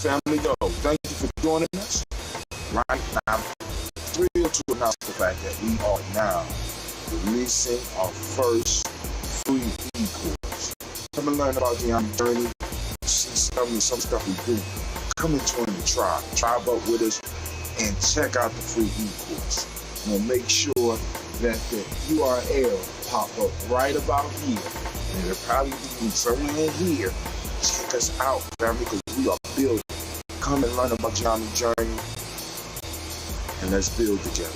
family, yo, thank you for joining us. Right now, I'm thrilled to announce the fact that we are now releasing our first free e-course. Come and learn about the journey, see some stuff we do. Come and join the tribe up with us, and check out the free e-course. We'll make sure that the URL pop up right about here, and it'll probably be somewhere in here. Check us out, family, because we are building. Come and learn about your journey, and let's build together.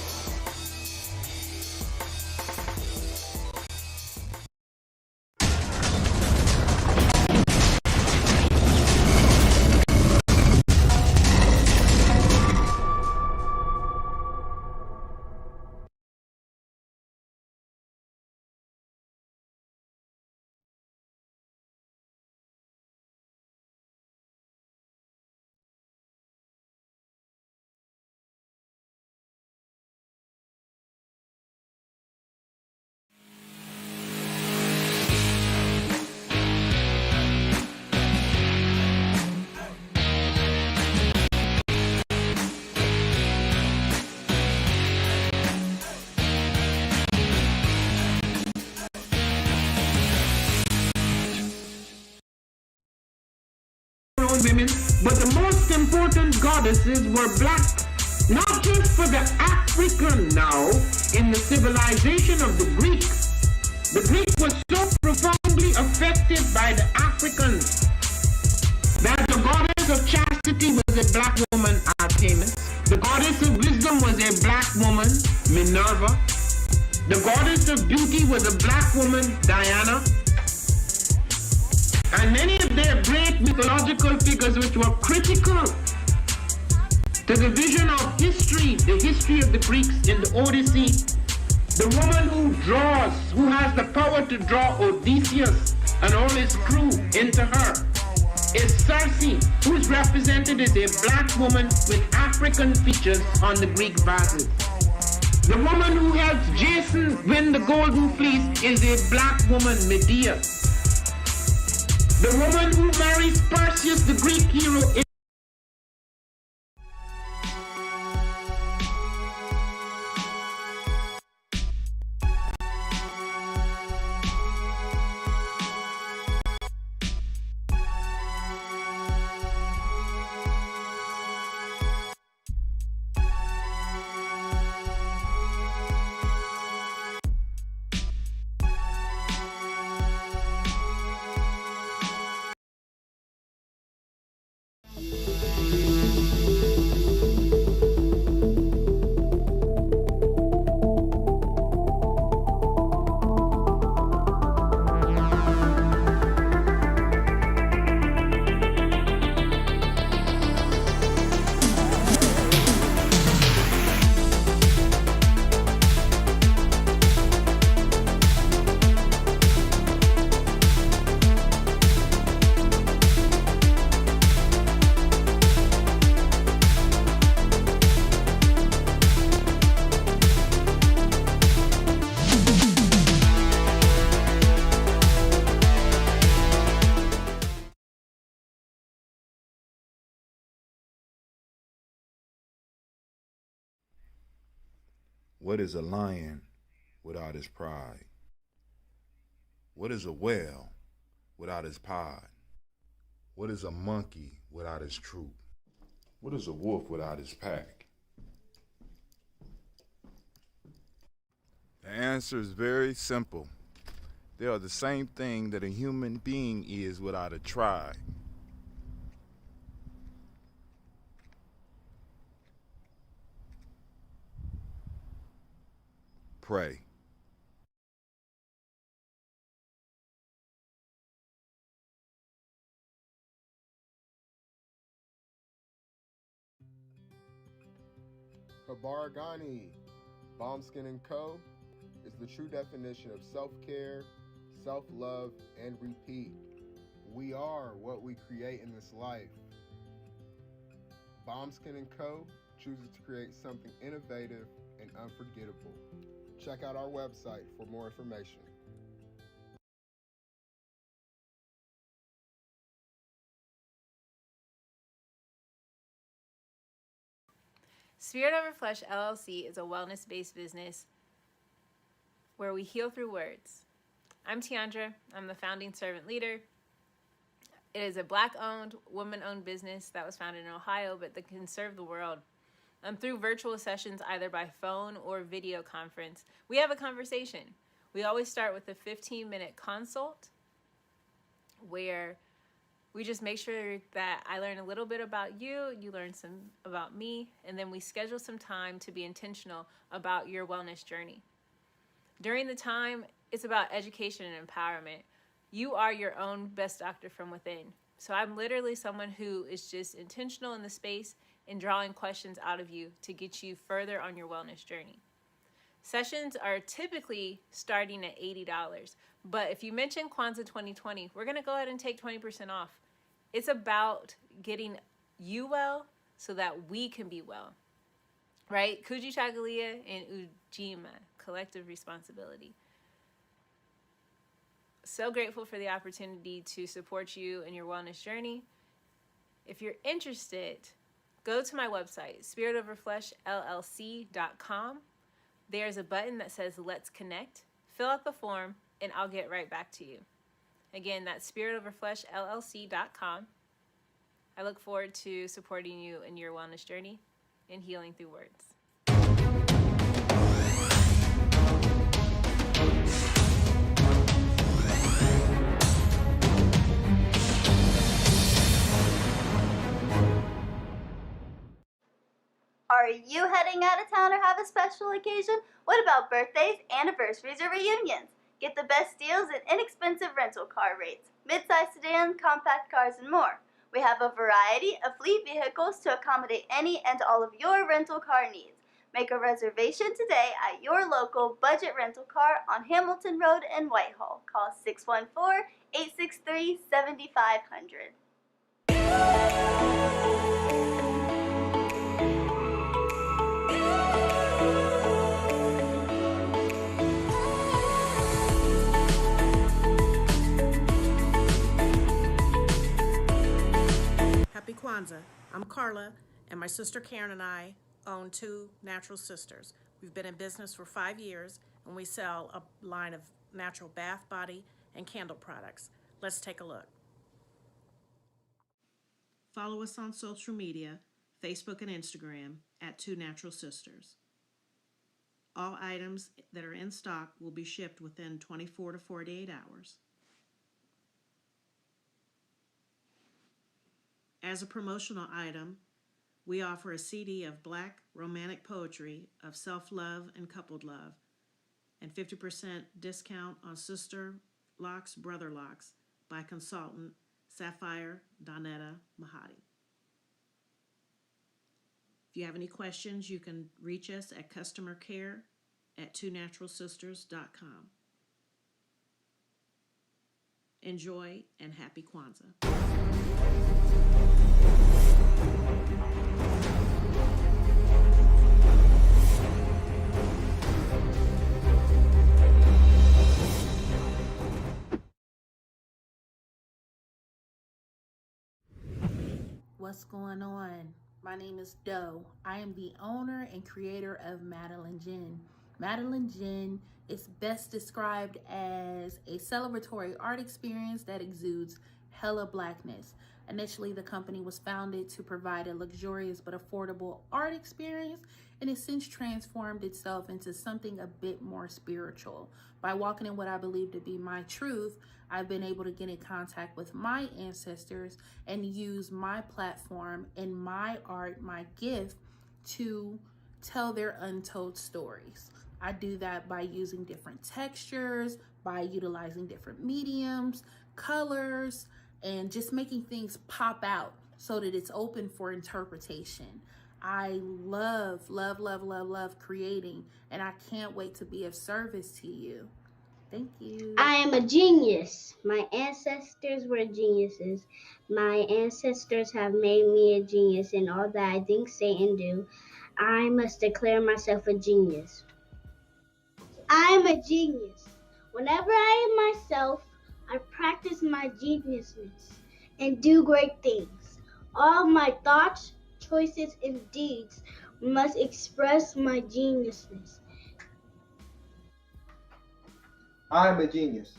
Women, but the most important goddesses were black, not just for the African now in the civilization of the Greeks. The Greek was so profoundly affected by the Africans that the goddess of chastity was a black woman, Artemis. The goddess of wisdom was a black woman, Minerva. The goddess of beauty was a black woman, Diana. And many of their great mythological figures which were critical to the vision of history, the history of the Greeks in the Odyssey. The woman who draws, who has the power to draw Odysseus and all his crew into her, is Circe, who is represented as a black woman with African features on the Greek vases. The woman who helps Jason win the Golden Fleece is a black woman, Medea. The woman who marries Perseus, the Greek hero, is What is a lion without his pride? What is a whale without his pod? What is a monkey without his troop? What is a wolf without his pack? The answer is very simple. They are the same thing that a human being is without a tribe. Pray. Habaragani, Bombskin & Co. is the true definition of self-care, self-love, and repeat. We are what we create in this life. Bombskin & Co. chooses to create something innovative and unforgettable. Check out our website for more information. Spirit Over Flesh LLC is a wellness-based business where we heal through words. I'm Tiandra. I'm the founding servant leader. It is a Black-owned, woman-owned business that was founded in Ohio, but that can serve the world. Through virtual sessions, either by phone or video conference, we have a conversation. We always start with a 15-minute consult where we just make sure that I learn a little bit about you, you learn some about me, and then we schedule some time to be intentional about your wellness journey. During the time, it's about education and empowerment. You are your own best doctor from within. So I'm literally someone who is just intentional in the space and drawing questions out of you to get you further on your wellness journey. Sessions are typically starting at $80, but if you mention Kwanzaa 2020, we're gonna go ahead and take 20% off. It's about getting you well so that we can be well, right? Kujichagulia and Ujima, collective responsibility. So grateful for the opportunity to support you in your wellness journey. If you're interested, go to my website, spiritoverfleshllc.com. There's a button that says Let's Connect. Fill out the form and I'll get right back to you. Again, that's spiritoverfleshllc.com. I look forward to supporting you in your wellness journey and healing through words. Are you heading out of town or have a special occasion? What about birthdays, anniversaries, or reunions? Get the best deals and inexpensive rental car rates, mid-size sedans, compact cars, and more. We have a variety of fleet vehicles to accommodate any and all of your rental car needs. Make a reservation today at your local budget rental car on Hamilton Road in Whitehall. Call 614-863-7500. Happy Kwanzaa. I'm Carla, and my sister Karen and I own Two Natural Sisters. We've been in business for 5 years, and we sell a line of natural bath, body, and candle products. Let's take a look. Follow us on social media, Facebook and Instagram, at Two Natural Sisters. All items that are in stock will be shipped within 24 to 48 hours. As a promotional item, we offer a CD of Black romantic poetry of self-love and coupled love, and 50% discount on Sister Locks, Brother Locks by consultant Sapphire Donetta Mahadi. If you have any questions, you can reach us at customercare@twonaturalsisters.com. Enjoy and happy Kwanzaa. What's going on? My name is Doe. I am the owner and creator of Madeline Gin. Madeline Gin is best described as a celebratory art experience that exudes hella blackness. Initially, the company was founded to provide a luxurious but affordable art experience, and it's since transformed itself into something a bit more spiritual. By walking in what I believe to be my truth, I've been able to get in contact with my ancestors and use my platform and my art, my gift, to tell their untold stories. I do that by using different textures, by utilizing different mediums, colors, and just making things pop out so that it's open for interpretation. I love creating, and I can't wait to be of service to you. Thank you. I am a genius. My ancestors were geniuses. My ancestors have made me a genius in all that I think, say, and do. I must declare myself a genius. I am a genius. Whenever I am myself, I practice my geniusness and do great things. All my thoughts, choices, and deeds must express my geniusness. I am a genius.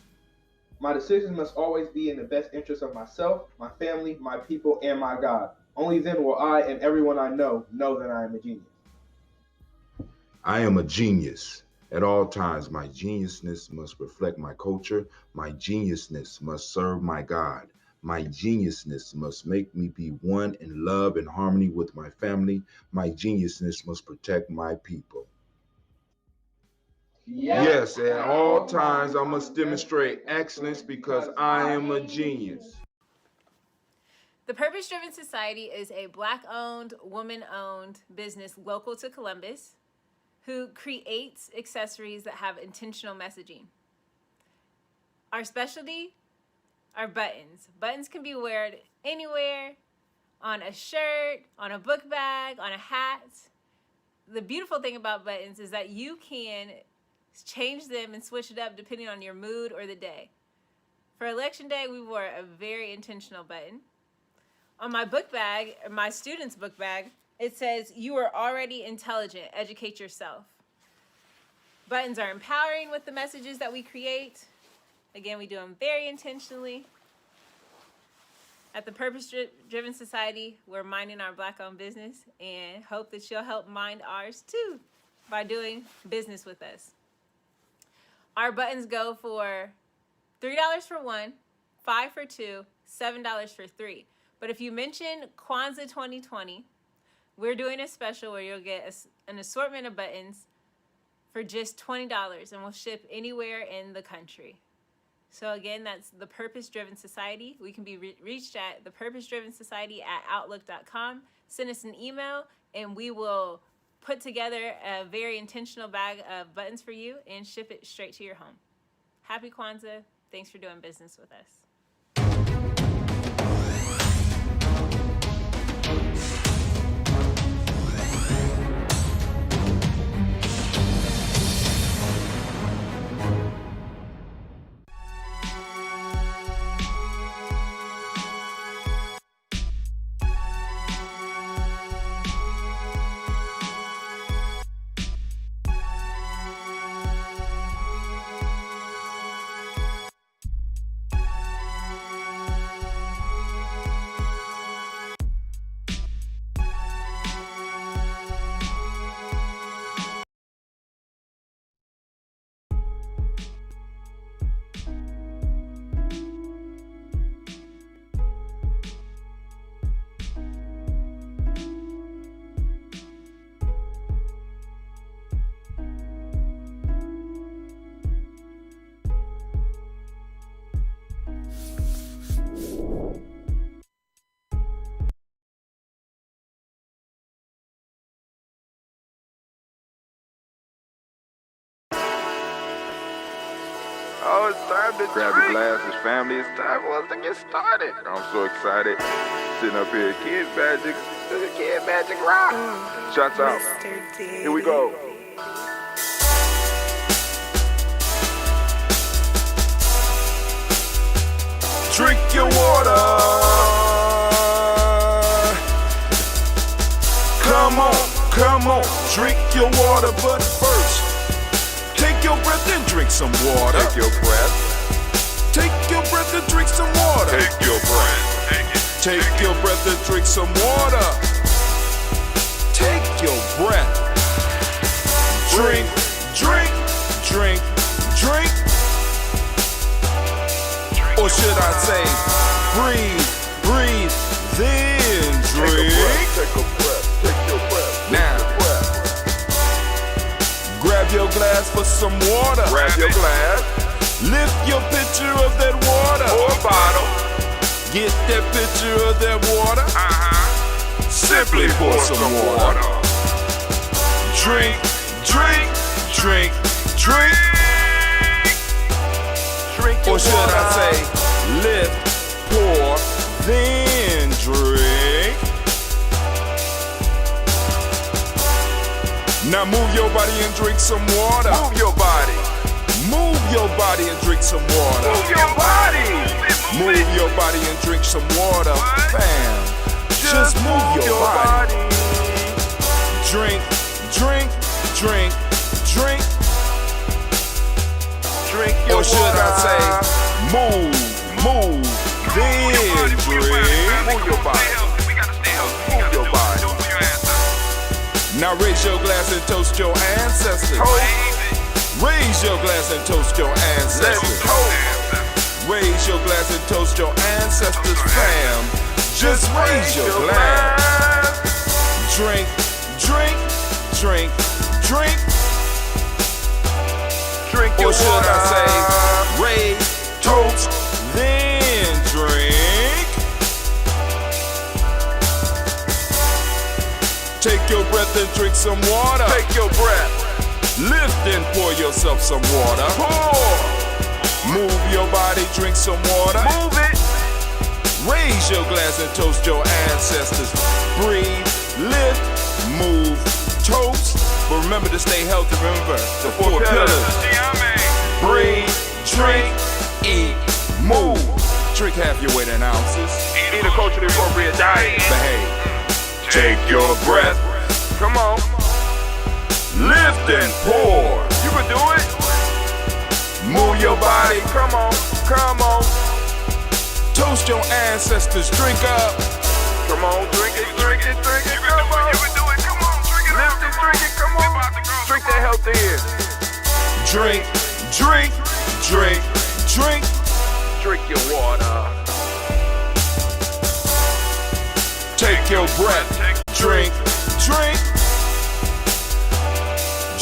My decisions must always be in the best interest of myself, my family, my people, and my God. Only then will I and everyone I know that I am a genius. I am a genius. At all times, my geniusness must reflect my culture. My geniusness must serve my God. My geniusness must make me be one in love and harmony with my family. My geniusness must protect my people. Yes, at all times I must demonstrate excellence because I am a genius. The Purpose Driven Society is a Black-owned, woman-owned business local to Columbus who creates accessories that have intentional messaging. Our specialty are buttons. Buttons can be worn anywhere, on a shirt, on a book bag, on a hat. The beautiful thing about buttons is that you can change them and switch it up depending on your mood or the day. For Election Day, we wore a very intentional button. On my book bag, my student's book bag, it says, "You are already intelligent, educate yourself." Buttons are empowering with the messages that we create. Again, we do them very intentionally. At the Purpose Driven Society, we're minding our Black-owned business and hope that you'll help mind ours too by doing business with us. Our buttons go for $3 for one, $5 for two, $7 for three. But if you mention Kwanzaa 2020, we're doing a special where you'll get an assortment of buttons for just $20, and we'll ship anywhere in the country. So again, that's the Purpose Driven Society. We can be reached at thepurposedrivensociety@outlook.com. Send us an email, and we will put together a very intentional bag of buttons for you and ship it straight to your home. Happy Kwanzaa. Thanks for doing business with us. Oh, it's time to grab your glasses, family. It's time for us to get started. I'm so excited. Sitting up here, Kid Magic. Kid Magic Rock. Shots out. Here we go. Drink your water. Come on, drink your water, but first, take your breath and drink some water. Take your breath. Take your breath and drink some water. Take your breath. Take your breath and drink some water. Take your breath. Drink, drink, drink, drink. Or should I say, breathe, breathe, then drink. Take a breath, take your breath. Now, grab your glass for some water. Grab your glass. Lift your pitcher of that water. Or bottle. Get that pitcher of that water. Simply pour some water. Drink, drink, drink, drink. Or should I say, lift, pour, then drink. Now move your body and drink some water. Move your body. Move your body and drink some water. Move your body. Move your body and drink some water. Bam. Just move your body. Drink, drink, drink, drink. Drink your Or should I say, move, then drink. Move your body. Move your body. Now raise your glass and toast your ancestors. Raise your glass and toast your ancestors. Raise your glass and toast your ancestors, fam. Just raise your glass. Drink, drink, drink, drink. Drink your Or should water. I say, raise, toast, then drink. Take your breath and drink some water. Take your breath. Lift and pour yourself some water. Pour. Move your body, drink some water. Move it. Raise your glass and toast your ancestors. Breathe, lift, move, toast. But remember to stay healthy. Remember the four pillars. Breathe, drink, eat, move. Drink half your weight in ounces. Eat a culturally appropriate diet. Behave. Take your breath. Come on. Lift and pour. You can do it. Move your body. Come on. Come on. Toast your ancestors. Drink up. Come on. Drink it. Drink it. Drink it. Come on. You can do it. Come on. Drink it. Lift it. Drink it. Come on. Drink that health in. Drink, drink, drink, drink. Drink your water. Take your breath. Drink, drink.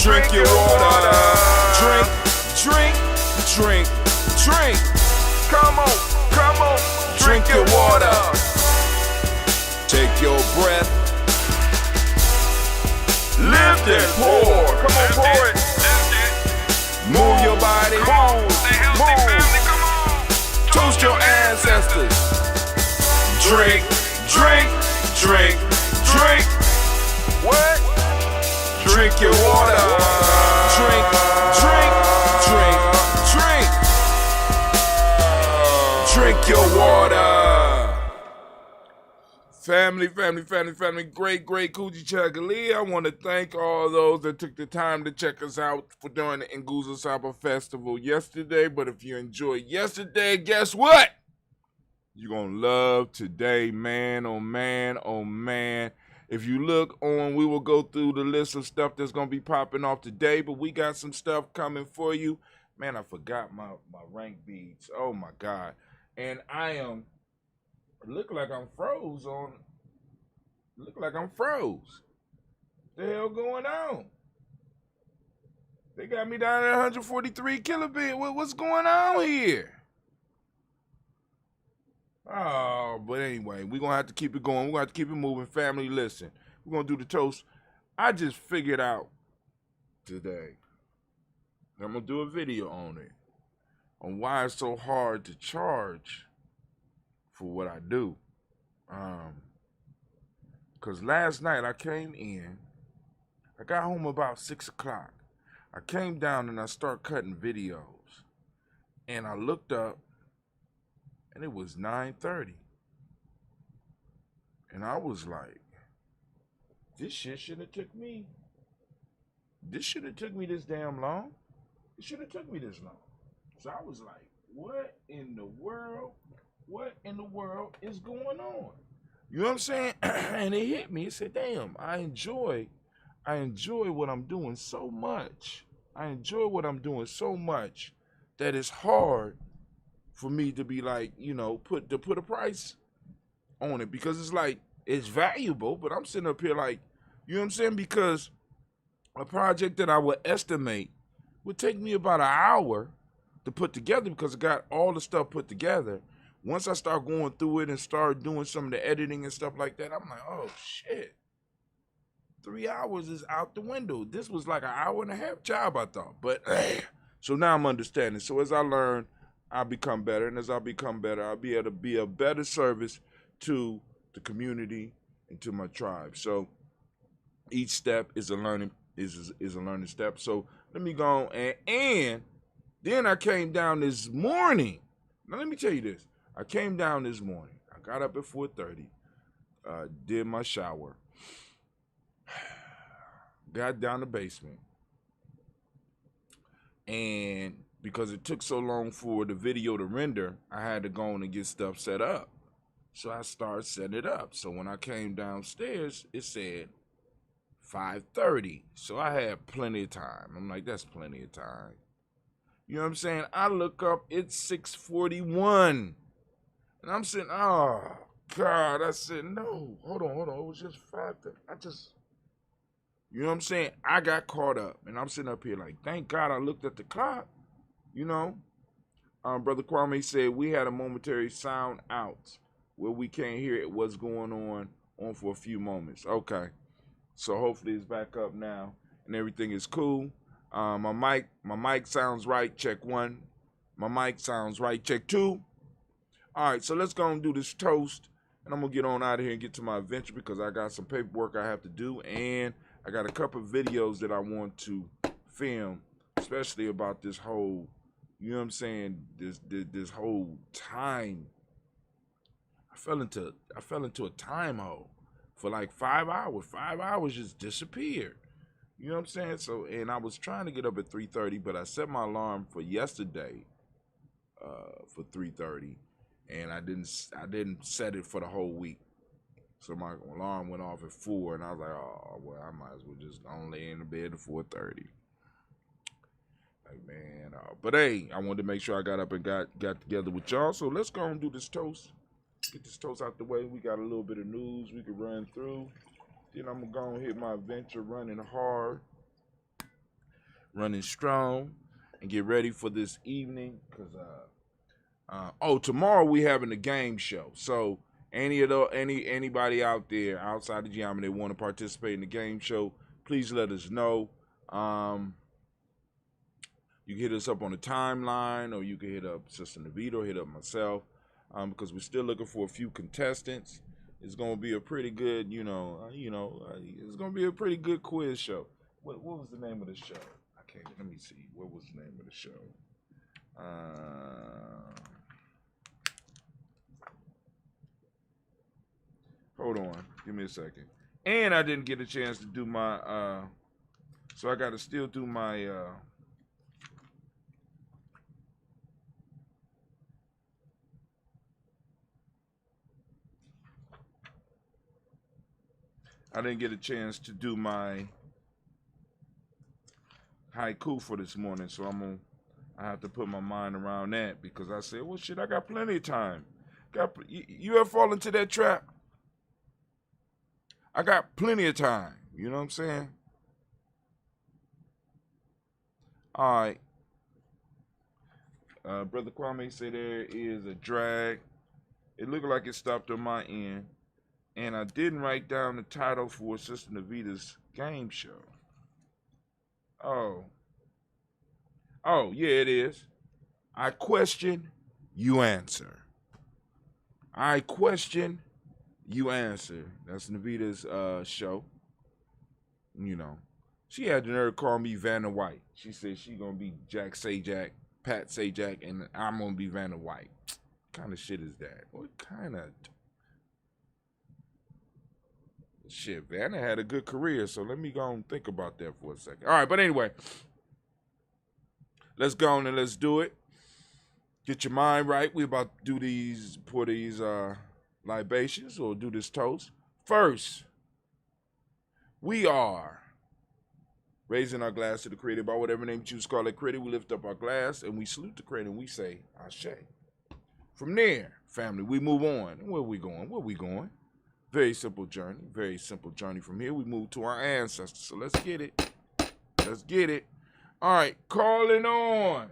Drink your water. Drink, drink, drink, drink. Come on. Come on. Drink your water. Take your breath. Lift and pour. Come on, pour it. Move your body. Move. Toast your ancestors. Drink, drink, drink, drink. What? Drink your water. Drink, drink, drink, drink. Drink your water. Family, great Kujichagulia. I want to thank all those that took the time to check us out for doing the Nguzo Saba Festival yesterday. But if you enjoyed yesterday, guess what? You're going to love today, man, oh man, oh man. If you look on, we will go through the list of stuff that's going to be popping off today, but we got some stuff coming for you. Man, I forgot my rank beads. Oh, my God. And I am... Look like I'm froze. The hell going on? They got me down at 143 kilobit. What's going on here? Oh, but anyway, we're going to have to keep it going. We're going to have to keep it moving. Family, listen. We're going to do the toast. I just figured out today. I'm going to do a video on it. On why it's so hard to charge for what I do. Because last night I came in. I got home about 6 o'clock. I came down and I started cutting videos. And I looked up and it was 9:30. And I was like, this shit should have took me. This should have took me this damn long. It should have took me this long. So I was like, what in the world? What in the world is going on? You know what I'm saying? And it hit me. It said, damn, I enjoy what I'm doing so much. I enjoy what I'm doing so much that it's hard for me to be like, you know, put a price on it, because it's like, it's valuable, but I'm sitting up here like, you know what I'm saying? Because a project that I would estimate would take me about an hour to put together, because I got all the stuff put together. Once I start going through it and start doing some of the editing and stuff like that, I'm like, oh shit, 3 hours is out the window. This was like an hour and a half job, I thought. But so now I'm understanding. So as I learn, I become better, and as I become better, I'll be able to be a better service to the community and to my tribe. So each step is a learning a learning step. So let me go on, and then I came down this morning. Now let me tell you this. I came down this morning. I got up at 4:30, did my shower. got down the basement. And because it took so long for the video to render, I had to go on and get stuff set up. So I started setting it up. So when I came downstairs, it said 5:30. So I had plenty of time. I'm like, that's plenty of time. You know what I'm saying? I look up, it's 6:41. And I'm saying, oh, God. I said, no, hold on. It was just 5:30. You know what I'm saying? I got caught up. And I'm sitting up here like, thank God I looked at the clock. You know? Brother Kwame said we had a momentary sound out where we can't hear what's going on for a few moments. Okay. So hopefully it's back up now and everything is cool. My mic sounds right. Check 1. My mic sounds right. Check 2. All right, so let's go and do this toast. And I'm going to get on out of here and get to my adventure because I got some paperwork I have to do. And I got a couple of videos that I want to film, especially about this whole, you know what I'm saying, this whole time. I fell into a time hole for like 5 hours. 5 hours just disappeared. You know what I'm saying? So, and I was trying to get up at 3:30, but I set my alarm for yesterday for 3:30, and I didn't set it for the whole week. So my alarm went off at 4, and I was like, oh, well, I might as well just go and lay in the bed at 4:30. Like, man, but hey, I wanted to make sure I got up and got together with y'all. So let's go and do this toast. Get this toast out the way. We got a little bit of news we could run through. Then I'm going to go and hit my adventure running hard, running strong, and get ready for this evening. Because, tomorrow we having a game show. So anybody out there outside of Giamma that want to participate in the game show, please let us know. You can hit us up on the timeline, or you can hit up Sister Navita, or hit up myself, because we're still looking for a few contestants. It's gonna be a pretty good, it's gonna be a pretty good quiz show. What was the name of the show? Let me see. What was the name of the show? Hold on, give me a second. And I didn't get a chance to do my, so I got to still do my. I didn't get a chance to do my haiku for this morning, so I have to put my mind around that because I said, well, shit, I got plenty of time. You ever fall into that trap? I got plenty of time. You know what I'm saying? All right. Brother Kwame said there is a drag. It looked like it stopped on my end. And I didn't write down the title for Sister Navita's game show. Oh, yeah, it is. I question, you answer. I question, you answer. That's Navita's show. You know, she had the nerve to call me Vanna White. She said she gonna be Jack Sajak, Pat Sajak, and I'm gonna be Vanna White. What kind of shit is that? What kind of... Shit, Vanna had a good career, so let me go and think about that for a second. All right, but anyway, let's go on and let's do it. Get your mind right. We about to do pour these libations, or do this toast. First, we are raising our glass to the Creator. By whatever name you choose to call it Creator, we lift up our glass and we salute the Creator and we say, Ashe. From there, family, we move on. Where we going? Very simple journey from here. We move to our ancestors. So let's get it. All right, calling on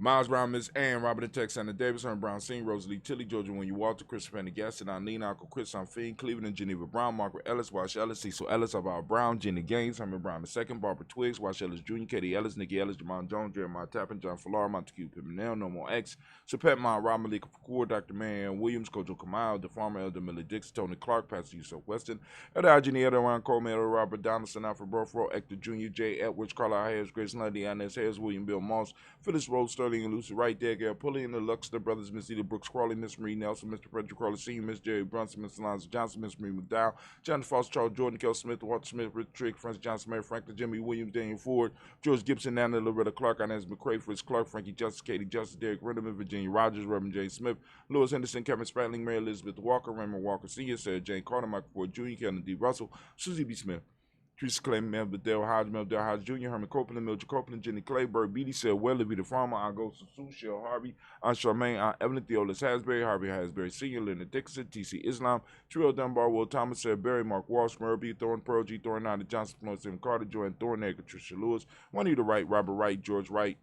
Miles Brown, Miss Ann, Robert and Tex, Santa Davis, Herman Brown, Singh, Rosalie Tilly, Georgia, when you Walter, Christopher Pendergast, and Eileen, Uncle Chris, Fiend, Cleveland, and Geneva Brown, Margaret Ellis, Wash Ellis, Cecil Ellis, Alvaro Brown, Jenny Gaines, Herman Brown II, Barbara Twiggs, Wash Ellis Jr., Katie Ellis, Nikki Ellis, Jamon Jones, Jeremiah Tappan, John Fallar, Montague Pimenel, No More X, Sapet Ma, Rob Malika Fakur, Dr. Marianne Williams, Kojo Kamal, The Farmer, Elder Millie Dix, Tony Clark, Pastor Yusuf Weston, Elder Algeny, Elder Ron Coleman, Elder Robert Donaldson, Alfred Burfro, Hector Jr., J. Edwards, Carla Harris, Grace Lundy, Inez Harris, William Bill Moss, Phyllis Roadster, Sterling and Lucy Wright, Dagger Pulley and the Luxter brothers, Miss Edith Brooks Crawley, Miss Marie Nelson, Mr. Frederick Crawley Sr., Miss Jerry Brunson, Miss Alonzo Johnson, Miss Marie McDowell, Jonathan Foster, Charles Jordan, Kel Smith, Walter Smith, Richard Trigg, Francis Johnson, Mary Franklin, Jimmy Williams, Daniel Ford, George Gibson, Nana Loretta Clark, Inez McCrae, Fritz Clark, Frankie Justice, Katie Justice, Derek Renderman, Virginia Rogers, Reverend J. Smith, Lewis Henderson, Kevin Spratling, Mary Elizabeth Walker, Raymond Walker Sr., Sarah Jane Carter, Michael Ford Jr., Kellen D. Russell, Susie B. Smith, Teresa Clay, Melvin Dale Hodge, Jr., Herman Copeland, Mildred Copeland, Jenny Clay, Bird Beatty, Sarah Weller, Vita Farmer, Aunt Ghost Sue, Shell Harvey, Aunt Charmaine, Aunt Evelyn, Theolis Hasbury, Harvey Hasbury Sr., Leonard Dixon, T.C. Islam, Trill Dunbar, Will Thomas, Sarah Berry, Mark Walsh, Murby, Thorne, Pearl G. Thorne, Nada Johnson, Florence M. Carter, Joanne Thorne, Patricia Lewis, Juanita Wright, Robert Wright, George Wright,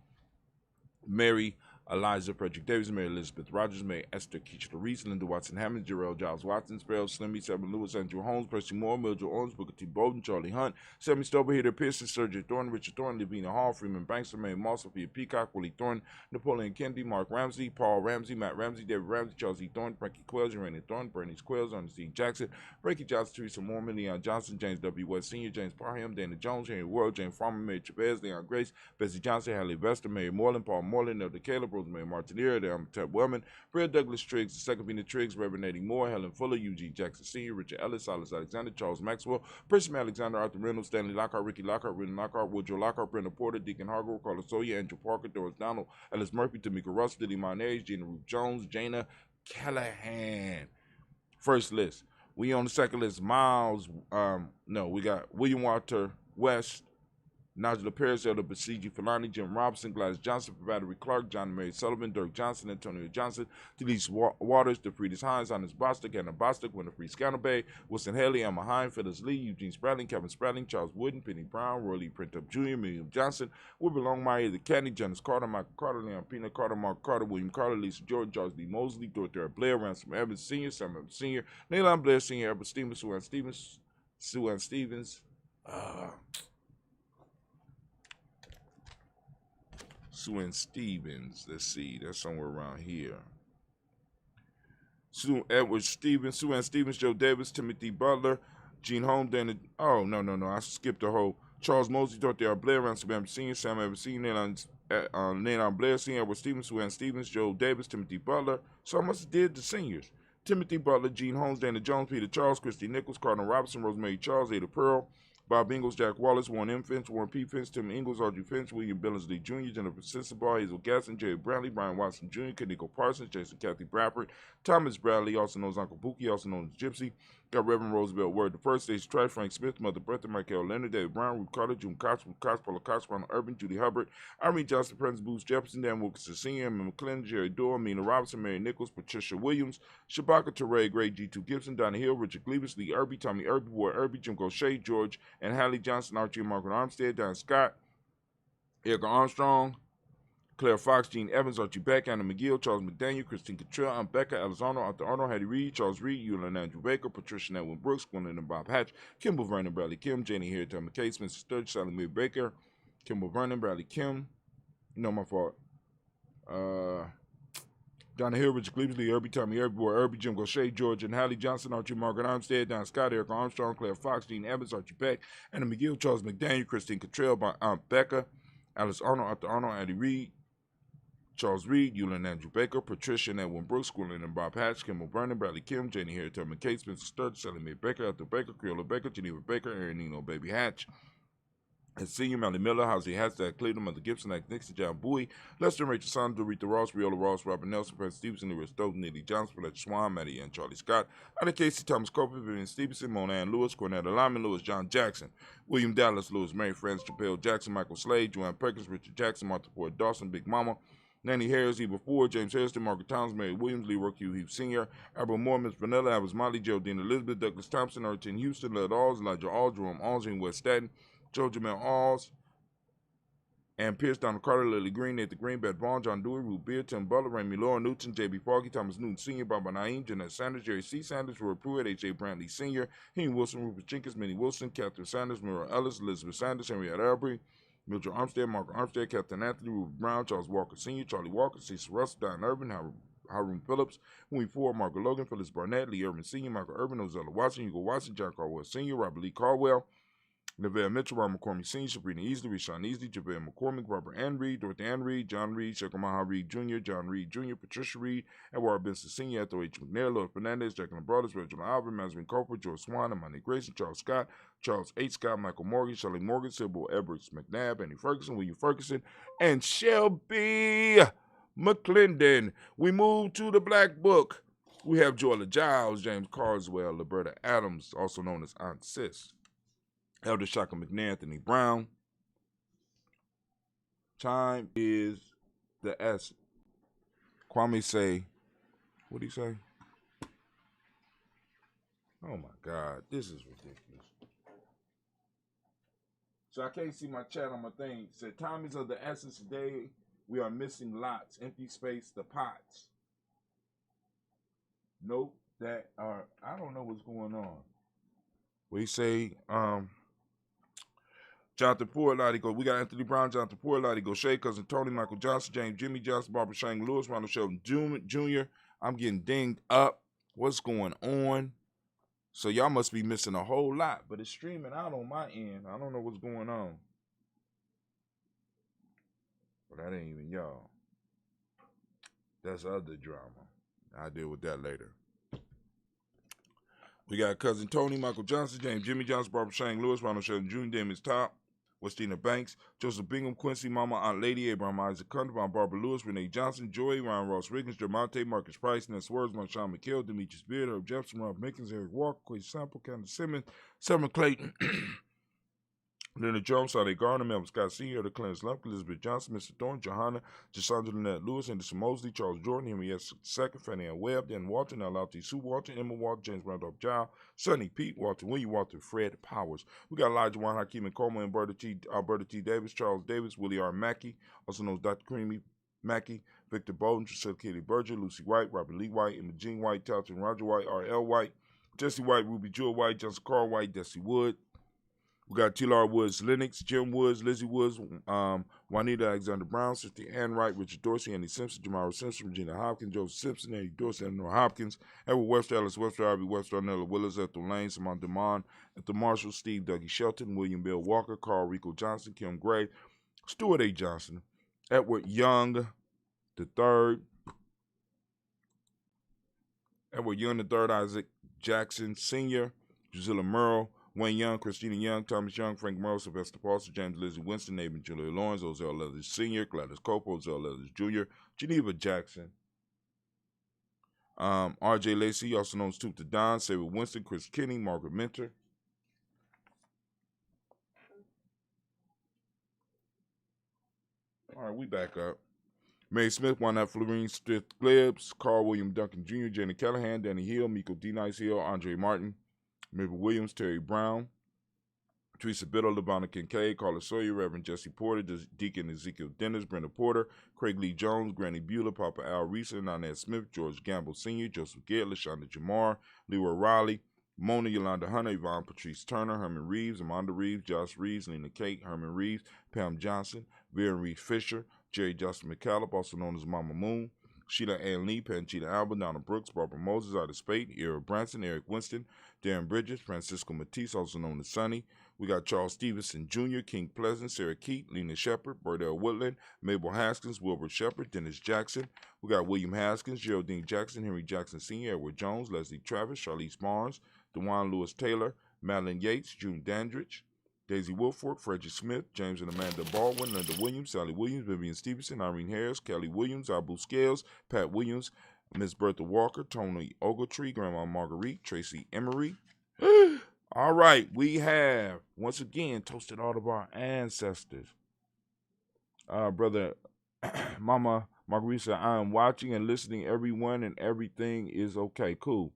Mary Eliza Frederick Davis, Mary Elizabeth Rogers, Mary Esther Keachler Reese, Linda Watson Hammond, Jarrell Giles Watson, Sparrow Slimmy, Samuel Lewis, Andrew Holmes, Percy Moore, Mildred Owens, Booker T. Bowden, Charlie Hunt, Sammy Stover, Hader Pearson, Sergeant Thorne, Richard Thorne, Lavina Hall, Freeman Banks, Mary Moss, Sophia Peacock, Willie Thorne, Napoleon Kennedy, Mark Ramsey, Paul Ramsey, Matt Ramsey, David Ramsey, Charles E. Thorne, Frankie Quells, Randy Thorne, Bernice Quells, Ernest E. Jackson, Frankie Johnson, Teresa Mormon, Leon Johnson, James W. West Sr., James Parham, Dana Jones, Henry World, James Farmer, Mary Chavez, Leon Grace, Bessie Johnson, Hallie Vester, Mary Moreland, Paul Moreland, Nelda Caleb, Rosemary Martinier, Ted Wellman, Fred Douglas Triggs, the second Vina Triggs, Reverend Eddie Moore, Helen Fuller, Eugene Jackson Sr., Richard Ellis, Silas Alexander, Charles Maxwell, Percy Alexander, Arthur Reynolds, Stanley Lockhart, Ricky Lockhart, Renton Lockhart, Woodrow Lockhart, Brenda Porter, Deacon Hargrove, Carlos Sawyer, Andrew Parker, Doris Donald, Ellis Murphy, Tamika Russell, Diddy Marnez, Gina Ruth Jones, Jana Callahan. First list. We on the second list, Miles, we got William Walter West, Nigel Paris, Elder Basiji Fulani, Jim Robinson, Gladys Johnson, Valerie Clark, John Mary Sullivan, Dirk Johnson, Antonio Johnson, Delise Waters, DeFriedis Hines, Hannes Bostic, Anna Bostic, Winifred Scannabay, Wilson Haley, Emma Hine, Phyllis Lee, Eugene Spradling, Kevin Spradling, Charles Wooden, Penny Brown, Roy Lee Printup Jr., William Johnson, Wilbur Longmire, The Candy, Janice Carter, Michael Carter, Leon Pina Carter, Mark Carter, William Carter, Lisa George, George Lee Mosley, Dorothy Blair, Ransom Evans Sr., Sam Evans Sr., Neilon Blair Sr., Albert Stevens, Sue Ann Stevens, Sue Ann Stevens, let's see, that's somewhere around here. Sue Edward Stevens, Sue Ann Stevens, Joe Davis, Timothy Butler, Gene Holmes, Dana, I skipped the whole. Charles Mosley, Dorothy R. Blair, Ransom Evans Sr., Sam Evans Sr., Neilon Blair Sr., Edward Stevens, Sue Ann Stevens, Joe Davis, Timothy Butler. So I must have did the seniors. Timothy Butler, Gene Holmes, Dana Jones, Peter Charles, Christy Nichols, Cardinal Robinson, Rosemary Charles, Ada Pearl, Bob Ingalls, Jack Wallace, Warren M. Finch, Warren P. Finch, Tim Ingalls, Audrey Finch, William Billingsley Jr., Jennifer Sensabaugh, Hazel Gasson, Jerry Bradley, Brian Watson Jr., Kaniko Parsons, Jason Kathy Bradford, Thomas Bradley, also known as Uncle Pookie, also known as Gypsy, got Reverend Roosevelt Word the First, Stage Trice, Frank Smith, Mother Bertha, Michael Leonard, David Brown, Ruth Carter, June Cox, Paula Cox, Ronald Urban, Judy Hubbard, Irene Johnson, Prince Booth Jefferson, Dan Wilkinson Sr., Emma McClendon, Jerry Dorr, Mina Robinson, Mary Nichols, Patricia Williams, Shabaka Teray, Gray G2 Gibson, Donna Hill, Richard Gleavis, Lee Irby, Tommy Irby, Ward Irby, Jim Gaucher, George and Hallie Johnson, Archie and Margaret Armstead, Don Scott, Erica Armstrong, Claire Fox, Gene Evans, Archie Beck, Anna McGill, Charles McDaniel, Christine Cottrell, Aunt Becca, Elizondo, Arthur Arnold, Hattie Reed, Charles Reed, Eula and Andrew Baker, Patricia Edwin Brooks, Gwendolyn and Bob Hatch, Kimball Vernon, Bradley Kim, Janie Harry, Tom McKay, Spencer Sturge, Sally Mae Baker, Kimball Vernon, Bradley Kim, my fault. Donna Hill, Richard Gleaves, Lee Irby, Tommy Irby, Boy Irby, Jim Gaucher, George and Hallie Johnson, Archie Margaret Armstead, Don Scott, Erica Armstrong, Claire Fox, Gene Evans, Archie Beck, Anna McGill, Charles McDaniel, Christine Cottrell, Aunt Becca, Alice Arnold, Arthur Arnold, Addie Reed, Charles Reed, Eula and Andrew Baker, Patricia and Edwin Brooks, Gwendolyn and Bob Hatch, Kimball Vernon, Bradley Kim, Janie Harry, Tom McKay, Spencer Sturge, Sally Mae Baker, Arthur Baker, Creola Baker, Geneva Baker, Aaron Nino, Baby Hatch, and Senior, Melly Miller, Housie Hatzak, Cleveland, Mother Gibson, Act Nixon, John Bowie, Lester and Rachel Saunders, Rita Ross, Riola Ross, Robert Nelson, Prince Stevenson, Lewis Stoughton, Neely Johnson, Fletcher Swan, Maddie and Charlie Scott, Anna Casey, Thomas Copeland, Vivian Stevenson, Mona Ann Lewis, Cornetta Lyman, Lewis John Jackson, William Dallas, Lewis Mary France, Chappelle Jackson, Michael Slade, Joanne Perkins, Richard Jackson, Martha Ford Dawson, Big Mama, Nanny Harris, Eva Ford, James Harrison, Margaret Towns, Mary Williams, Lee Rourke, Hugh Heath Sr., Albert Moore, Miss Vanilla, Alice Molly, Geraldine Elizabeth, Douglas Thompson, Ertin Houston, Led Alls, Elijah Alls, Jerome Alls, and West Staten, Joe Jamel Alls, and Pierce, Donald Carter, Lily Green, Nathan Green, Beth Vaughn, John Dewey, Ruth Beard, Tim Butler, Raymond Laura Newton, J.B. Foggy, Thomas Newton Sr., Barbara Naeem, Jeanette Sanders, Jerry C. Sanders, Roy Pruitt, H.A. Brantley Sr., Henry Wilson, Rufus Jenkins, Minnie Wilson, Catherine Sanders, Mira Ellis, Elizabeth Sanders, Henrietta Arbery, Mildred Armstead, Mark Armstead, Captain Anthony, Ruth Brown, Charles Walker Sr., Charlie Walker, Cecil Russell, Don Urban, Haroon Phillips, Winnie Ford, Margaret Logan, Phyllis Barnett, Lee Urban Sr., Michael Urban, Ozella Watson, Hugo Watson, John Caldwell Sr., Robert Lee Caldwell, Neville Mitchell, Robert McCormick Sr., Sabrina Easley, Rashawn Easley, JaVale McCormick, Robert Ann Reed, Dorothy Ann Reed, John Reed, Shekamaha Reed Jr., John Reed Jr., Patricia Reed, Edward Benson Sr., Ethel H. McNair, Lloyd Fernandez, Jacqueline Brothers, Reginald Alvin, Mazarin Cooper, George Swan, Amani Grayson, Charles Scott, Charles H. Scott, Michael Morgan, Shelley Morgan, Sybil Edwards McNabb, Andy Ferguson, William Ferguson, and Shelby McClendon. We move to the Black Book. We have Joella Giles, James Carswell, Liberta Adams, also known as Aunt Sis, Elder Shaka McNair, Anthony Brown. Time is the essence. Kwame say, what did he say? Oh my God, this is ridiculous. So I can't see my chat on my thing. It said, time is of the essence today. We are missing lots, empty space, the pots. Note that I don't know what's going on. We say, Jonathan Poorlotty go. We got Anthony Brown, Jonathan Poorlotty go. Shea, Cousin Tony, Michael Johnson, James, Jimmy Johnson, Barbara Shang Lewis, Ronald Sheldon Jr. I'm getting dinged up. What's going on? So y'all must be missing a whole lot, but it's streaming out on my end. I don't know what's going on. But that ain't even y'all. That's other drama. I'll deal with that later. We got Cousin Tony, Michael Johnson, James, Jimmy Johnson, Barbara Shang Lewis, Ronald Sheldon Jr., Damon's Top, Westina Banks, Joseph Bingham, Quincy, Mama, Aunt Lady, Abraham Isaac Cunningham, Barbara Lewis, Renee Johnson, Joy, Ryan Ross Riggins, Jermonte, Marcus Price, Ness Words, Marshawn McHale, Demetrius Beard, Herb Jefferson, Rob Mickens, Eric Walker, Quay Sample, Candace Simmons, Summer Clayton, Leonard Jones, Sade Garner, Melvin Scott Sr., the Clarence Lumpkin, Elizabeth Johnson, Mr. Thorne, Johanna, Jasandra Lynette Lewis, Anderson Mosley, Charles Jordan, Henry S. II, Fanny Ann Webb, Dan Walton, Alauti Sue Walton, Emma Walton, James Randolph Giles, Sonny Pete, Walter William Walter, Fred Powers. We got Elijah Juan, Hakeem and Coleman, Alberta T. Davis, Charles Davis, Willie R. Mackey, also known as Dr. Creamy Mackey, Victor Bowden, Trisha Katie Berger, Lucy White, Robert Lee White, Emma Jean White, Talton Roger White, R.L. White, Jesse White, Ruby Jewel White, Johnson Carl White, Desi Wood. We got T.L.R. Woods, Lennox, Jim Woods, Lizzie Woods, Juanita Alexander Brown, Sister Ann Wright, Richard Dorsey, Andy Simpson, Jamara Simpson, Regina Hopkins, Joseph Simpson, Andy Dorsey, Eleanor Hopkins, Edward Webster, Alice Webster, Ivy Webster, Nella Willis, Ethel Lane, Simon DeMond, Ethel Marshall, Steve Dougie Shelton, William Bill Walker, Carl Rico Johnson, Kim Gray, Stuart A. Johnson, Edward Young III, Isaac Jackson Sr., Drusilla Merle, Wayne Young, Christina Young, Thomas Young, Frank Merle, Sylvester Paulson, James Lizzie Winston, Nathan Julia Lawrence, Ozell Leathers Sr., Gladys Cope, Ozell Leathers Jr., Geneva Jackson, R.J. Lacey, also known as Toot the Don, Sarah Winston, Chris Kinney, Margaret Minter. All right, we back up. May Smith, Juanette Florine, Stith Glibs, Carl William Duncan Jr., Jenny Callahan, Danny Hill, Miko D. Nice Hill, Andre Martin, Mabel Williams, Terry Brown, Teresa Biddle, LeBonna Kincaid, Carla Sawyer, Reverend Jesse Porter, Deacon Ezekiel Dennis, Brenda Porter, Craig Lee Jones, Granny Beulah, Papa Al Reesa, Nanette Smith, George Gamble Sr., Joseph Garrett, LaShonda Jamar, Leroy Riley, Mona Yolanda Hunter, Yvonne Patrice Turner, Herman Reeves, Amanda Reeves, Josh Reeves, Lena Kate, Herman Reeves, Pam Johnson, Vera Reeves Fisher, Jerry Justin McCallum, also known as Mama Moon, Sheila Ann Lee, Panchita Alba, Donna Brooks, Barbara Moses, Ida Spade, Era Branson, Eric Winston, Darren Bridges, Francisco Matisse, also known as Sonny. We got Charles Stevenson Jr., King Pleasant, Sarah Keat, Lena Shepard, Burdell Woodland, Mabel Haskins, Wilbur Shepard, Dennis Jackson. We got William Haskins, Geraldine Jackson, Henry Jackson Sr., Edward Jones, Leslie Travis, Charlize Barnes, DeJuan Lewis Taylor, Madeline Yates, June Dandridge, Daisy Wilfork, Frederick Smith, James and Amanda Baldwin, Linda Williams, Sally Williams, Vivian Stevenson, Irene Harris, Kelly Williams, Abu Scales, Pat Williams, Miss Bertha Walker, Tony Ogletree, Grandma Marguerite, Tracy Emery. All right, we have, once again, toasted all of our ancestors. Brother Mama Marguerite said, I am watching and listening, everyone, and everything is okay. Cool.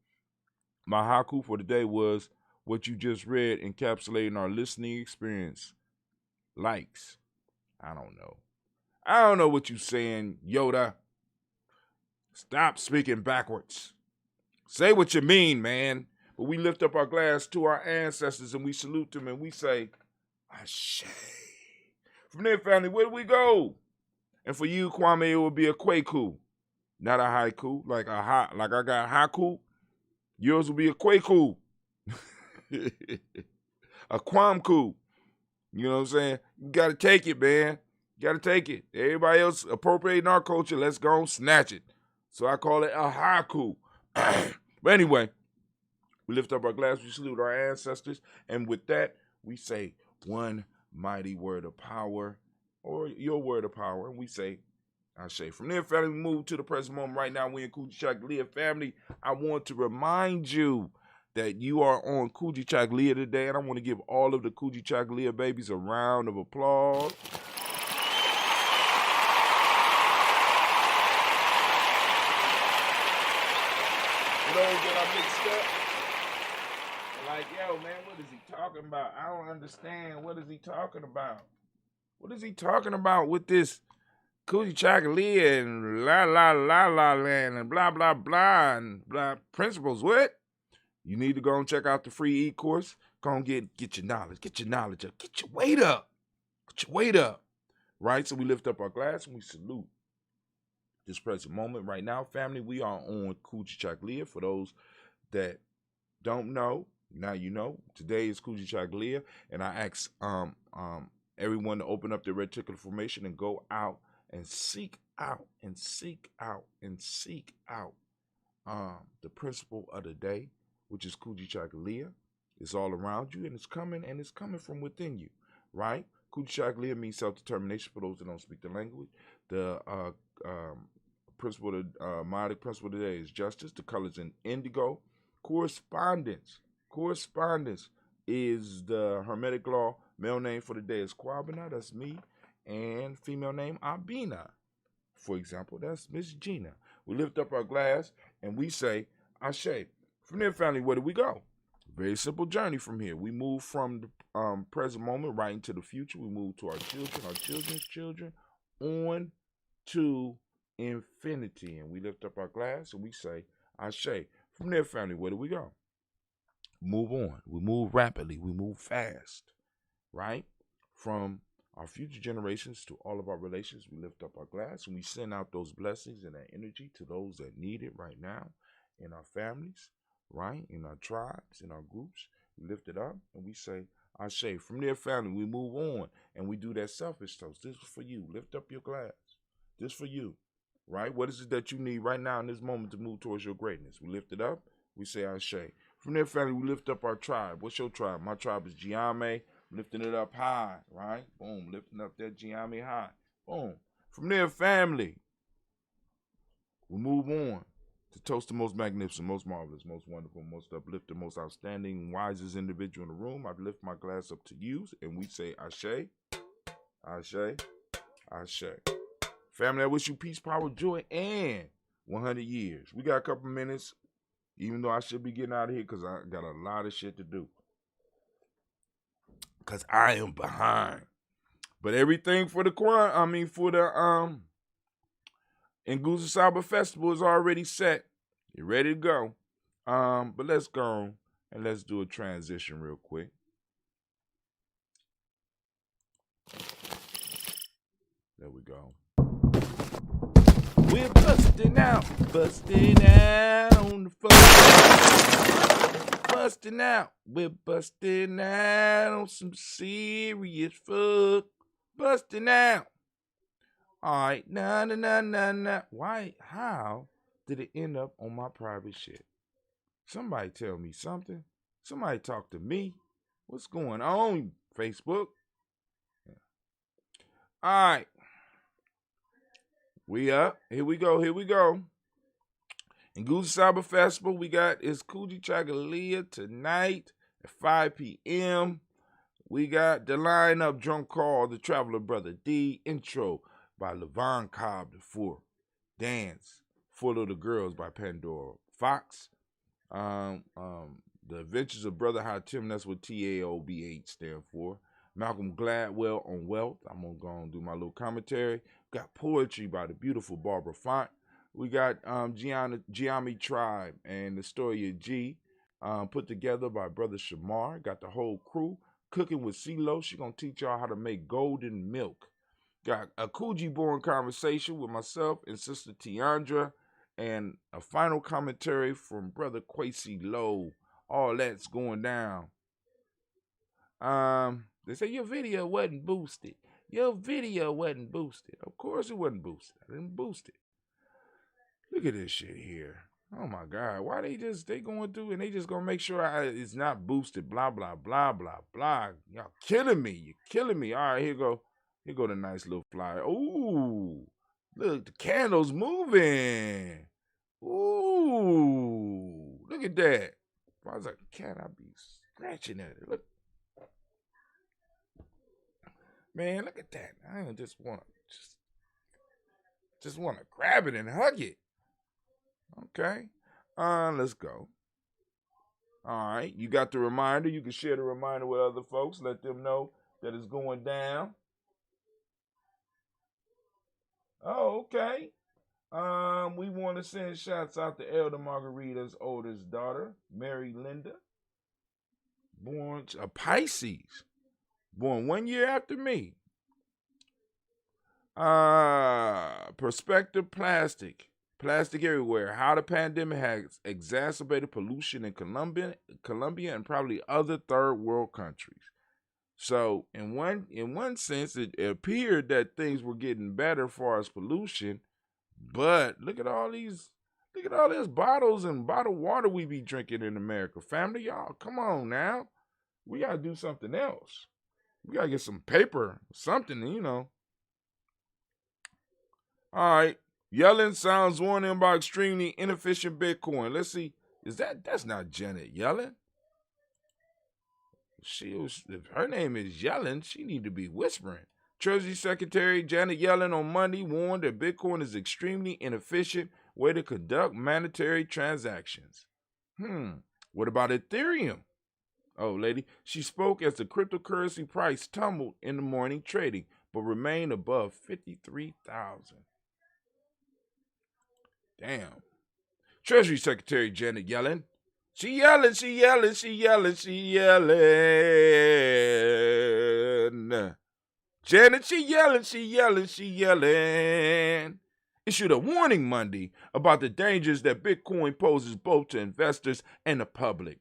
My haiku for today was, what you just read, encapsulating our listening experience. Likes. I don't know what you're saying, Yoda. Stop speaking backwards. Say what you mean, man. But we lift up our glass to our ancestors and we salute them and we say, Ashe. From there, family, where do we go? And for you, Kwame, it will be a Kwaku. Not a haiku, like I got haiku. Yours will be a Kwaku. A Kwamku. You know what I'm saying? You got to take it, man. You got to take it. Everybody else appropriating our culture, let's go and snatch it. So I call it a haiku. But anyway, we lift up our glass, we salute our ancestors, and with that, we say one mighty word of power, or your word of power, and we say, I say. From there, family, we move to the present moment. Right now, we in Kujichagulia, family. I want to remind you that you are on Kujichagulia today, and I want to give all of the Kujichagulia babies a round of applause. For those that are mixed up, like, yo, man, what is he talking about? I don't understand. What is he talking about? What is he talking about with this Kujichagulia and la land and blah blah blah and blah principles? What? You need to go and check out the free e-course. Go and get your knowledge. Get your knowledge up. Get your weight up. Get your weight up. Right? So we lift up our glass and we salute this present moment. Right now, family, we are on Kujichagulia. For those that don't know, now you know. Today is Kujichagulia, and I ask everyone to open up their reticular formation and go out and seek out the principle of the day, which is Kujichagulia. It's all around you, and it's coming from within you, right? Kujichagulia means self-determination for those that don't speak the language. The principle, the myotic principle of the day is justice. The colors in indigo. Correspondence is the Hermetic law. Male name for the day is Kwabena, that's me, and female name Abina. For example, that's Miss Gina. We lift up our glass and we say, Ashe. From there, family, where do we go? Very simple journey from here. We move from the present moment right into the future. We move to our children, our children's children, on to infinity. And we lift up our glass and we say, Ashe. From there, family, where do we go? Move on. We move rapidly. We move fast, right? From our future generations to all of our relations, we lift up our glass and we send out those blessings and that energy to those that need it right now in our families, right? In our tribes, in our groups. We lift it up and we say, Ashe. From there, family, we move on and we do that selfish toast. This is for you. Lift up your glass. This for you, right? What is it that you need right now in this moment to move towards your greatness? We lift it up. We say Ashe. From there, family, we lift up our tribe. What's your tribe? My tribe is Giame. Lifting it up high, right? Boom. Lifting up that Giame high. Boom. From there, family, we move on to toast the most magnificent, most marvelous, most wonderful, most uplifting, most outstanding, wisest individual in the room. I lift my glass up to you, and we say Ashe, Ashe, Ashe. Family, I wish you peace, power, joy, and 100 years. We got a couple minutes. Even though I should be getting out of here because I got a lot of shit to do. Because I am behind. But everything for the Nguzo Saba Festival is already set. You're ready to go. But let's go and let's do a transition real quick. There we go. We're busting out on the floor. Busting out, we're busting out on some serious fuck. Busting out. All right, nah. Why? How did it end up on my private shit? Somebody tell me something. Somebody talk to me. What's going on, Facebook? All right. We up. Here we go. In Nguzo Saba Festival, we got is Kujichagulia tonight at 5 p.m. We got the lineup: Drunk Call, The Traveler Brother D, intro by Levon Cobb IV, dance, Full of the Girls by Pandora Fox, The Adventures of Brother Hatim, that's what TAOBH stand for. Malcolm Gladwell on Wealth. I'm going to go and do my little commentary. Got Poetry by the beautiful Barbara Font. We got Giami Tribe and the Story of G, put together by Brother Shamar. Got the whole crew. Cooking with CeeLo. She going to teach y'all how to make golden milk. Got a Coogee Born conversation with myself and Sister Tiandra. And a final commentary from Brother Quasi Lowe. All that's going down. They say your video wasn't boosted. Your video wasn't boosted. Of course it wasn't boosted. I didn't boost it. Look at this shit here. Oh my God. Why they going through and they just gonna make sure it's not boosted, blah, blah, blah, blah, blah. Y'all killing me. You're killing me. All right, here go. Here go the nice little flyer. Ooh. Look, the candle's moving. Ooh. Look at that. If I was a cat, I'd be scratching at it. Look. Man, look at that. I just want to grab it and hug it. Okay. Let's go. All right. You got the reminder. You can share the reminder with other folks. Let them know that it's going down. Oh, okay. We want to send shouts out to Elder Margarita's oldest daughter, Mary Linda, born a Pisces, born 1 year after me. Perspective plastic everywhere. How the pandemic has exacerbated pollution in Colombia and probably other third world countries. So in one sense, it appeared that things were getting better as far as pollution, but look at all these bottles and bottled water we be drinking in America. Family, y'all, come on now. We gotta do something else. We gotta get some paper, something, All right. Yellen sounds warning about extremely inefficient Bitcoin. Let's see. That's not Janet Yellen? If her name is Yellen, she need to be whispering. Treasury Secretary Janet Yellen on Monday warned that Bitcoin is extremely inefficient way to conduct monetary transactions. What about Ethereum? Oh, lady, she spoke as the cryptocurrency price tumbled in the morning trading, but remained above 53,000. Damn. Treasury Secretary Janet Yellen. She yelling. Janet, she yelling. Issued a warning Monday about the dangers that Bitcoin poses both to investors and the public.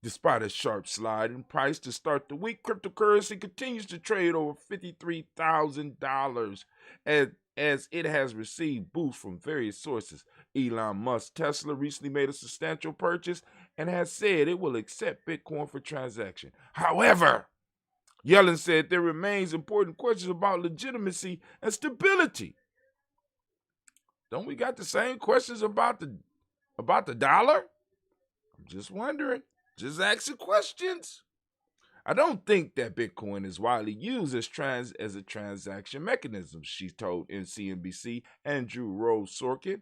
Despite a sharp slide in price to start the week, cryptocurrency continues to trade over $53,000 as it has received boosts from various sources. Elon Musk Tesla recently made a substantial purchase and has said it will accept Bitcoin for transaction. However, Yellen said there remains important questions about legitimacy and stability. Don't we got the same questions about the dollar? I'm just wondering. Just asking questions. I don't think that Bitcoin is widely used as a transaction mechanism, she told CNBC Andrew Rose Sorkin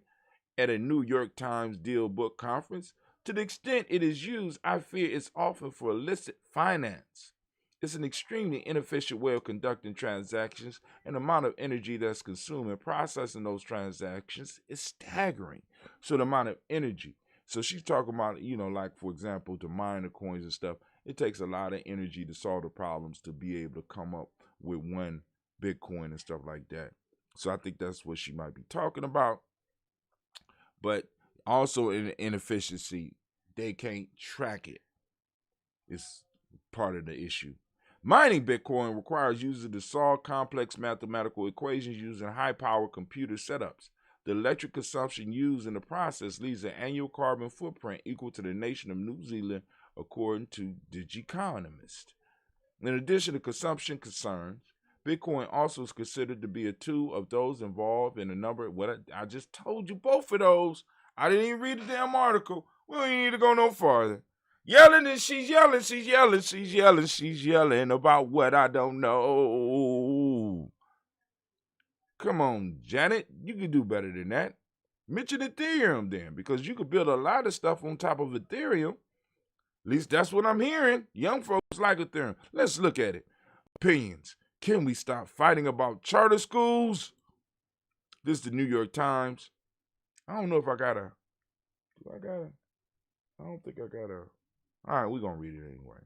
at a New York Times Deal Book Conference. To the extent it is used, I fear it's often for illicit finance. It's an extremely inefficient way of conducting transactions, and the amount of energy that's consumed in processing those transactions is staggering. So the amount of energy. So she's talking about, like, for example, to mine the coins and stuff, it takes a lot of energy to solve the problems to be able to come up with one Bitcoin and stuff like that. So I think that's what she might be talking about. But also in inefficiency, they can't track it. It's part of the issue. Mining Bitcoin requires users to solve complex mathematical equations using high-power computer setups. The electric consumption used in the process leaves an annual carbon footprint equal to the nation of New Zealand, according to Digiconomist. In addition to consumption concerns, Bitcoin also is considered to be a tool of those involved in a number of what I just told you both of those. I didn't even read the damn article. We don't even need to go no farther. Yelling and she's yelling about what I don't know. Come on, Janet, you can do better than that. Mention Ethereum then, because you could build a lot of stuff on top of Ethereum. At least that's what I'm hearing. Young folks like Ethereum. Let's look at it. Opinions. Can we stop fighting about charter schools? This is the New York Times. I don't know if I got a... I don't think I got a... All right, we're going to read it anyway.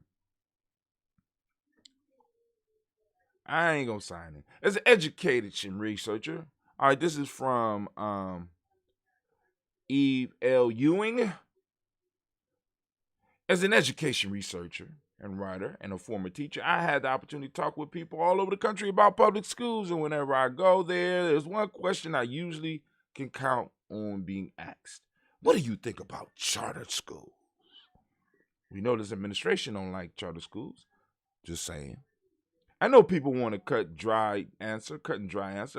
I ain't going to sign it. As an education researcher. All right, this is from Eve L. Ewing. As an education researcher and writer and a former teacher, I had the opportunity to talk with people all over the country about public schools. And whenever I go there, there's one question I usually can count on being asked. What do you think about charter schools? We know this administration don't like charter schools. Just saying. I know people want to cut and dry answer.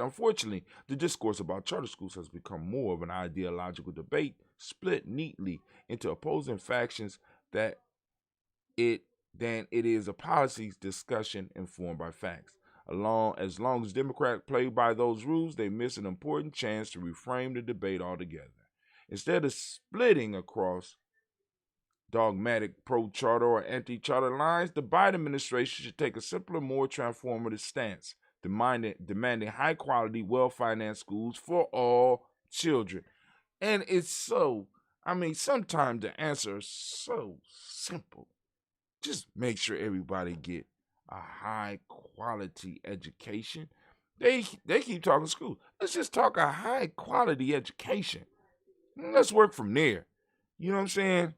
Unfortunately, the discourse about charter schools has become more of an ideological debate, split neatly into opposing factions than it is a policy discussion informed by facts. As long as Democrats play by those rules, they miss an important chance to reframe the debate altogether. Instead of splitting across dogmatic pro-charter or anti-charter lines, the Biden administration should take a simpler, more transformative stance, demanding high-quality, well-financed schools for all children. And it's sometimes the answer is so simple. Just make sure everybody get a high-quality education. They keep talking school. Let's just talk a high-quality education. Let's work from there. You know what I'm saying?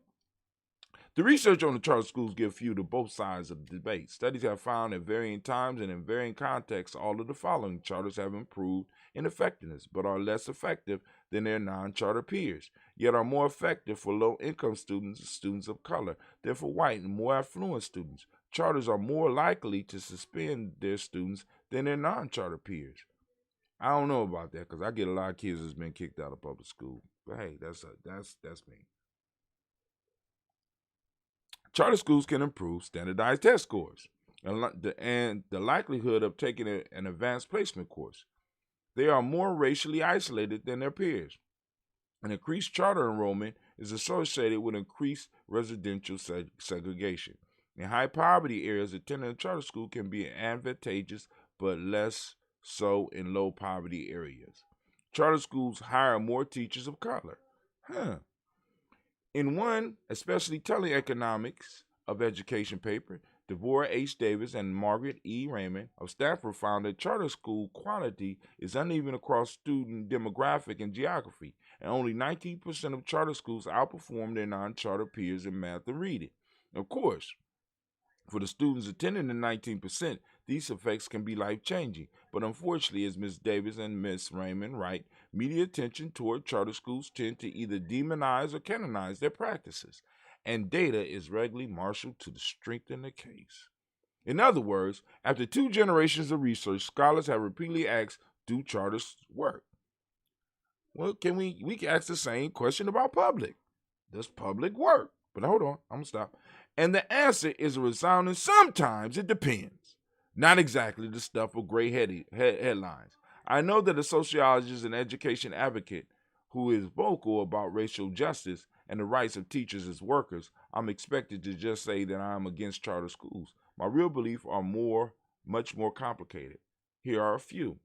The research on the charter schools gives view to both sides of the debate. Studies have found at varying times and in varying contexts all of the following charters have improved in effectiveness, but are less effective than their non-charter peers, yet are more effective for low-income students and students of color than for white and more affluent students. Charters are more likely to suspend their students than their non-charter peers. I don't know about that because I get a lot of kids that's been kicked out of public school. But hey, that's me. Charter schools can improve standardized test scores and the likelihood of taking an advanced placement course. They are more racially isolated than their peers. An increased charter enrollment is associated with increased residential segregation. In high poverty areas, attending a charter school can be advantageous, but less so in low poverty areas. Charter schools hire more teachers of color. In one especially telling economics of education paper, Deborah H. Davis and Margaret E. Raymond of Stanford found that charter school quality is uneven across student demographic and geography, and only 19% of charter schools outperform their non-charter peers in math and reading. Of course, for the students attending the 19%, these effects can be life-changing, but unfortunately, as Ms. Davis and Ms. Raymond write, media attention toward charter schools tend to either demonize or canonize their practices, and data is regularly marshaled to strengthen the case. In other words, after 2 generations of research, scholars have repeatedly asked, do charters work? Well, we can ask the same question about public. Does public work? But hold on, I'm going to stop. And the answer is a resounding sometimes it depends. Not exactly the stuff of great headlines. I know that a sociologist and education advocate who is vocal about racial justice and the rights of teachers as workers, I'm expected to just say that I'm against charter schools. My real beliefs are much more complicated. Here are a few.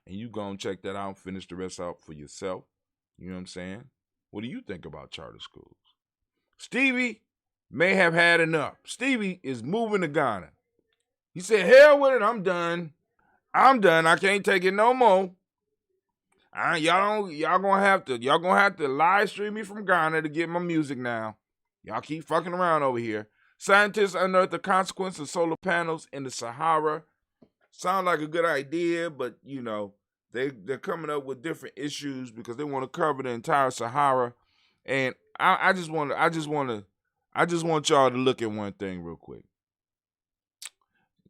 And you go and check that out, finish the rest out for yourself. You know what I'm saying? What do you think about charter schools? Stevie may have had enough. Stevie is moving to Ghana. He said, hell with it, I'm done. I can't take it no more. Y'all gonna have to live stream me from Ghana to get my music now. Y'all keep fucking around over here. Scientists unearthed the consequence of solar panels in the Sahara. Sound like a good idea, but they're coming up with different issues because they want to cover the entire Sahara. And I just want y'all to look at one thing real quick.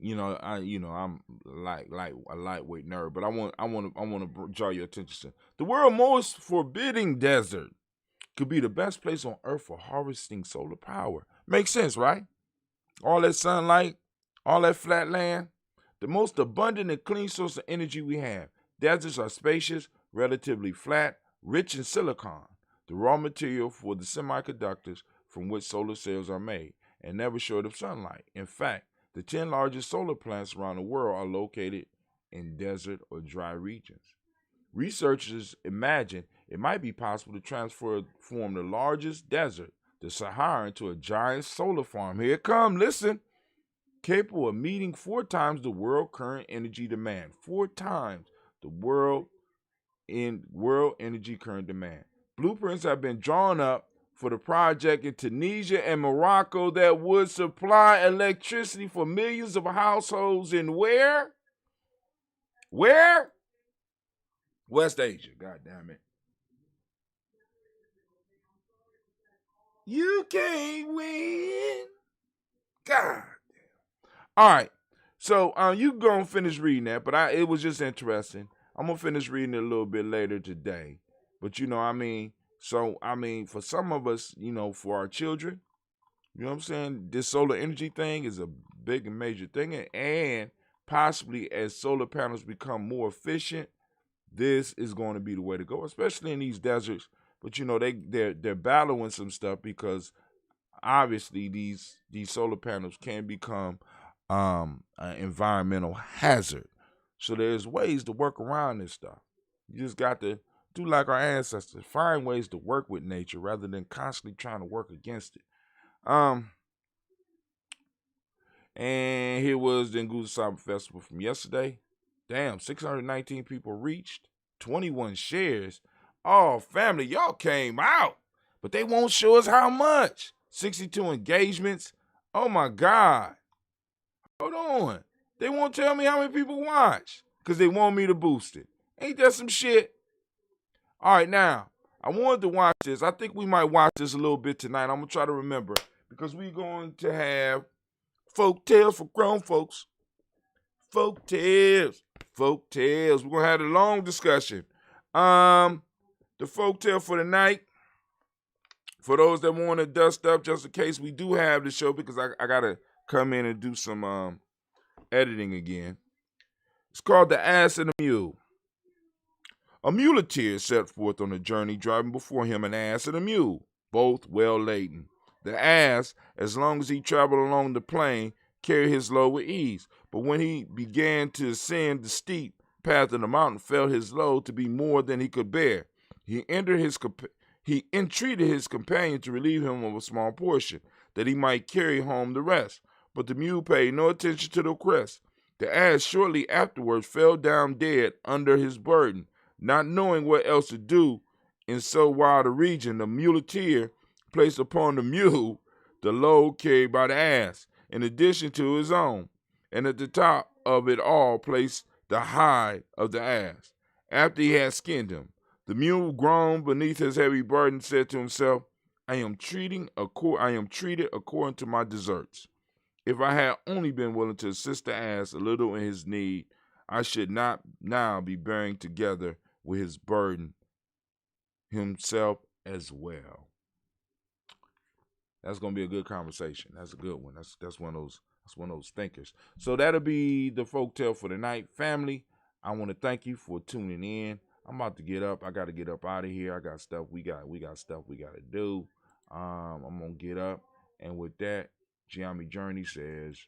I'm like a lightweight nerd, but I want to draw your attention to the world's most forbidding desert could be the best place on earth for harvesting solar power. Makes sense, right? All that sunlight, all that flat land, the most abundant and clean source of energy we have. Deserts are spacious, relatively flat, rich in silicon, the raw material for the semiconductors from which solar cells are made, and never short of sunlight. In fact, the 10 largest solar plants around the world are located in desert or dry regions. Researchers imagine it might be possible to transform the largest desert, the Sahara, into a giant solar farm. Here it comes, listen. Capable of meeting 4 times the world current energy demand. 4 times the world energy current demand. Blueprints have been drawn up for the project in Tunisia and Morocco that would supply electricity for millions of households in where? Where? West Asia. God damn it. You can't win. God. All right. So you gonna finish reading that, but it was just interesting. I'm gonna finish reading it a little bit later today. But for some of us, for our children, you know what I'm saying? This solar energy thing is a big and major thing. And possibly as solar panels become more efficient, this is going to be the way to go, especially in these deserts. But they're battling some stuff because obviously these solar panels can become an environmental hazard. So there's ways to work around this stuff. You just got to do like our ancestors, find ways to work with nature rather than constantly trying to work against it. And here was the Nguza Cyber Festival from yesterday. Damn, 619 people reached, 21 shares. Oh, family, y'all came out, but they won't show us how much. 62 engagements. Oh my God. Hold on. They won't tell me how many people watch because they want me to boost it. Ain't that some shit? All right, now, I wanted to watch this. I think we might watch this a little bit tonight. I'm going to try to remember because we're going to have folk tales for grown folks. Folk tales. Folk tales. We're going to have a long discussion. The folk tale for the night, for those that want to dust up, just in case we do have the show, because I got to come in and do some editing again. It's called The Ass and the Mule. A muleteer set forth on a journey, driving before him an ass and a mule, both well laden. The ass, as long as he traveled along the plain, carried his load with ease, but when he began to ascend the steep path of the mountain, felt his load to be more than he could bear. He entreated his companion to relieve him of a small portion, that he might carry home the rest, but the mule paid no attention to the request. The ass shortly afterwards fell down dead under his burden. Not knowing what else to do in so wild a region, the muleteer placed upon the mule the load carried by the ass, in addition to his own, and at the top of it all placed the hide of the ass. After he had skinned him, the mule groaned beneath his heavy burden, and said to himself, I am treated according to my deserts. If I had only been willing to assist the ass a little in his need, I should not now be bearing together with his burden himself as well. That's gonna be a good conversation. That's a good one. That's one of those thinkers. So that'll be the folktale for the night, family. I want to thank you for tuning in. I'm about to get up. I got to get up out of here. I got stuff we got stuff we got to do. I'm gonna get up, and with that, Giami Journey says,